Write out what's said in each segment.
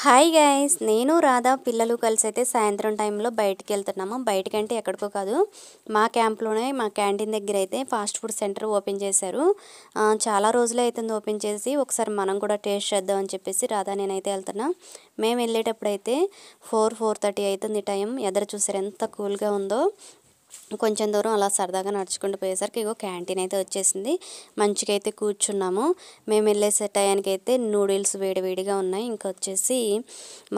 Hi guys, నేను రాధా పిల్లలు కలిసి అయితే సాయంత్రం టైంలో బయటికి వెళ్తున్నాము. బయటకంటే ఎక్కడికో కాదు, మా క్యాంప్లోనే మా క్యాంటీన్ దగ్గర అయితే ఫాస్ట్ ఫుడ్ సెంటర్ ఓపెన్ చేశారు. చాలా రోజులు అవుతుంది ఓపెన్ చేసి. ఒకసారి మనం కూడా టేస్ట్ చేద్దాం అని చెప్పేసి రాధా నేనైతే వెళ్తున్నా. మేము వెళ్ళేటప్పుడు అయితే 4:30 అవుతుంది టైం. ఎదురు చూసారు ఎంత కూల్గా ఉందో. కొంచెం దూరం అలా సరదాగా నడుచుకుంటూ పోయేసరికి ఇగో క్యాంటీన్ అయితే వచ్చేసింది. మంచిగా అయితే కూర్చున్నాము. మేము వెళ్ళేసే టయానికి అయితే నూడిల్స్ వేడివేడిగా ఉన్నాయి. ఇంకా వచ్చేసి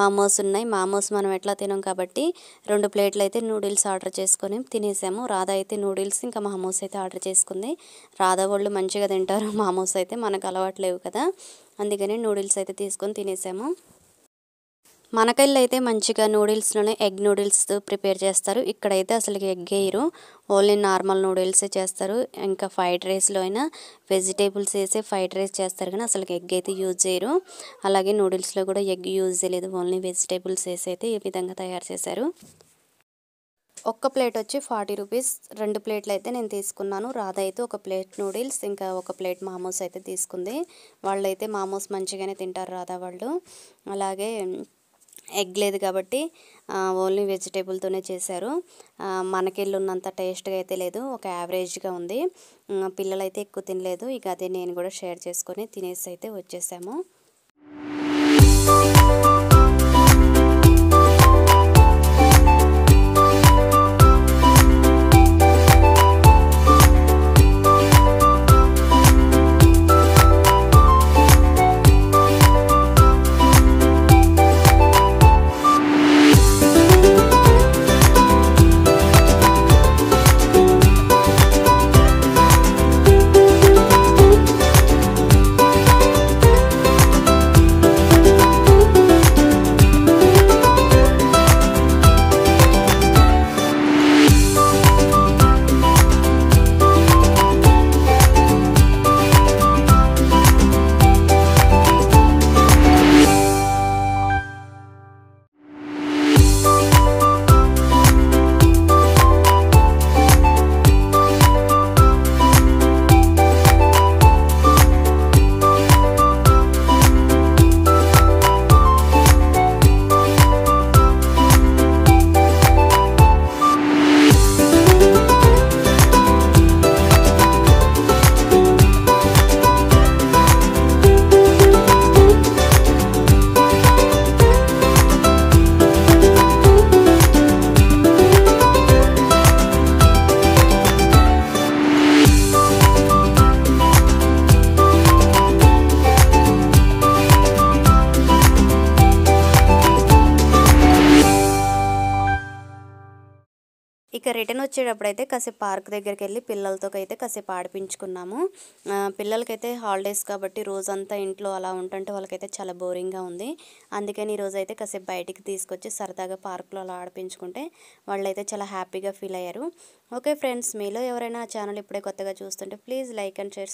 మామోస్ ఉన్నాయి. మామోస్ మనం ఎట్లా తినాం కాబట్టి 2 ప్లేట్లు అయితే నూడిల్స్ ఆర్డర్ చేసుకొని తినేసాము. రాధా అయితే నూడిల్స్ ఇంకా మామోస్ అయితే ఆర్డర్ చేసుకుంది. రాధా వాళ్ళు మంచిగా తింటారు. మామోస్ అయితే మనకు అలవాట్లేవు కదా, అందుకని నూడిల్స్ అయితే తీసుకొని తినేసాము. మనకైళ్ళు అయితే మంచిగా నూడిల్స్లోనే ఎగ్ నూడిల్స్ ప్రిపేర్ చేస్తారు. ఇక్కడైతే అసలు ఎగ్ వేయరు, ఓన్లీ నార్మల్ నూడిల్సే చేస్తారు. ఇంకా ఫ్రైడ్ రైస్లో అయినా వెజిటేబుల్స్ వేసే ఫ్రైడ్ రైస్ చేస్తారు, కానీ అసలు ఎగ్ అయితే యూజ్ చేయరు. అలాగే నూడిల్స్లో కూడా ఎగ్ యూజ్ చేయలేదు, ఓన్లీ వెజిటేబుల్స్ వేసి అయితే ఈ విధంగా తయారు చేశారు. ఒక్క ప్లేట్ వచ్చి 40 రూపీస్. 2 ప్లేట్లు అయితే నేను తీసుకున్నాను. రాధా అయితే ఒక ప్లేట్ నూడిల్స్ ఇంకా ఒక ప్లేట్ మామోస్ అయితే తీసుకుంది. వాళ్ళైతే మామోస్ మంచిగానే తింటారు రాధా వాళ్ళు. అలాగే ఎగ్ లేదు కాబట్టి ఓన్లీ వెజిటేబుల్తోనే చేశారు. మనకెళ్ళి ఉన్నంత టేస్ట్గా అయితే లేదు, ఒక యావరేజ్గా ఉంది. పిల్లలైతే ఎక్కువ తినలేదు. ఇక అదే నేను కూడా షేర్ చేసుకొని తినేసి అయితే వచ్చేసాము. ఇక రిటర్న్ వచ్చేటప్పుడు అయితే కాసేపు పార్క్ దగ్గరికి వెళ్ళి పిల్లలతో అయితే కాసేపు ఆడిపించుకున్నాము. పిల్లలకైతే హాలిడేస్ కాబట్టి రోజంతా ఇంట్లో అలా ఉంటుంటే వాళ్ళకైతే చాలా బోరింగ్గా ఉంది. అందుకని ఈరోజు అయితే కాసేపు బయటికి తీసుకొచ్చి సరదాగా పార్క్లో అలా ఆడిపించుకుంటే వాళ్ళైతే చాలా హ్యాపీగా ఫీల్ అయ్యారు. ఓకే ఫ్రెండ్స్, మీలో ఎవరైనా ఛానల్ ఇప్పుడే కొత్తగా చూస్తుంటే ప్లీజ్ లైక్ అండ్ షేర్.